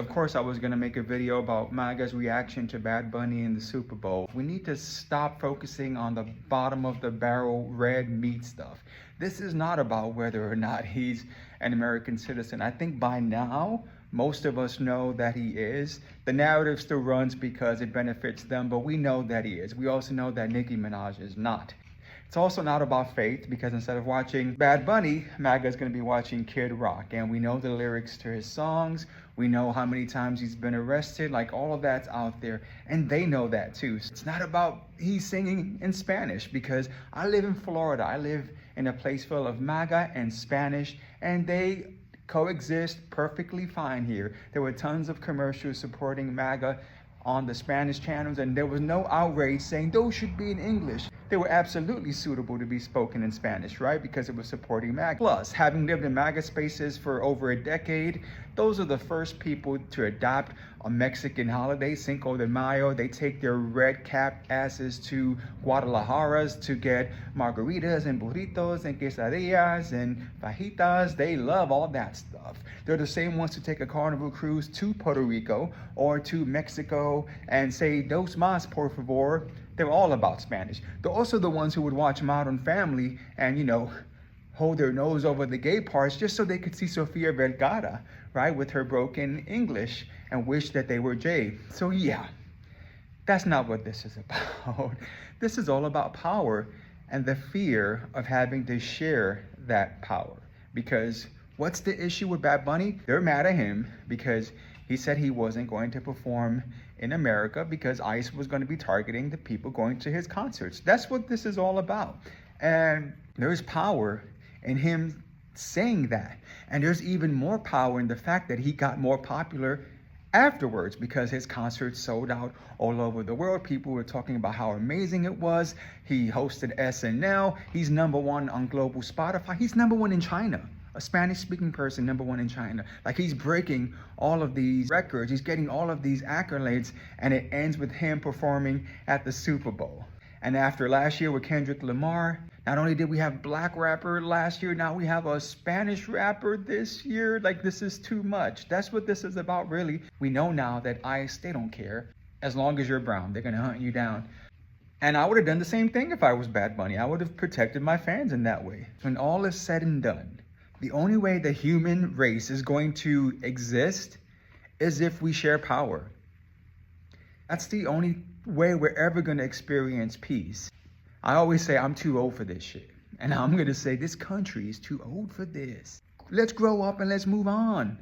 Of course, I was going to make a video about MAGA's reaction to Bad Bunny in the Super Bowl. We need to stop focusing on the bottom of the barrel red meat stuff. This is not about whether or not he's an American citizen. I think by now, most of us know that he is. The narrative still runs because it benefits them, but we know that he is. We also know that Nicki Minaj is not. It's also not about faith, because instead of watching Bad Bunny, MAGA is going to be watching Kid Rock. And we know the lyrics to his songs. We know how many times he's been arrested. Like, all of that's out there. And they know that too. So it's not about he's singing in Spanish, because I live in Florida. I live in a place full of MAGA and Spanish, and they coexist perfectly fine here. There were tons of commercials supporting MAGA on the Spanish channels, and there was no outrage saying those should be in English. They were absolutely suitable to be spoken in Spanish, right? Because it was supporting MAGA. Plus, having lived in MAGA spaces for over a decade, those are the first people to adopt a Mexican holiday, Cinco de Mayo. They take their red-capped asses to Guadalajara's to get margaritas and burritos and quesadillas and fajitas. They love all that stuff. They're the same ones to take a carnival cruise to Puerto Rico or to Mexico and say, dos más, por favor. They're all about Spanish. They're also the ones who would watch Modern Family and, you know, hold their nose over the gay parts just so they could see Sofia Vergara, right, with her broken English, and wish that they were Jay. So yeah, that's not what this is about. This is all about power and the fear of having to share that power. Because what's the issue with Bad Bunny? They're mad at him because he said he wasn't going to perform in America because ICE was going to be targeting the people going to his concerts. That's what this is all about. And there's power in him saying that. And there's even more power in the fact that he got more popular afterwards, because his concerts sold out all over the world. People were talking about how amazing it was. He hosted SNL. He's #1 on global Spotify. He's #1 in China. A Spanish-speaking person, #1 in China. Like, he's breaking all of these records. He's getting all of these accolades, and it ends with him performing at the Super Bowl. And after last year with Kendrick Lamar, not only did we have black rapper last year, now we have a Spanish rapper this year. Like, this is too much. That's what this is about, really. We know now that ICE, they don't care. As long as you're brown, they're gonna hunt you down. And I would have done the same thing if I was Bad Bunny. I would have protected my fans in that way. When all is said and done, the only way the human race is going to exist is if we share power. That's the only way we're ever going to experience peace. I always say I'm too old for this shit. And I'm going to say this country is too old for this. Let's grow up and let's move on.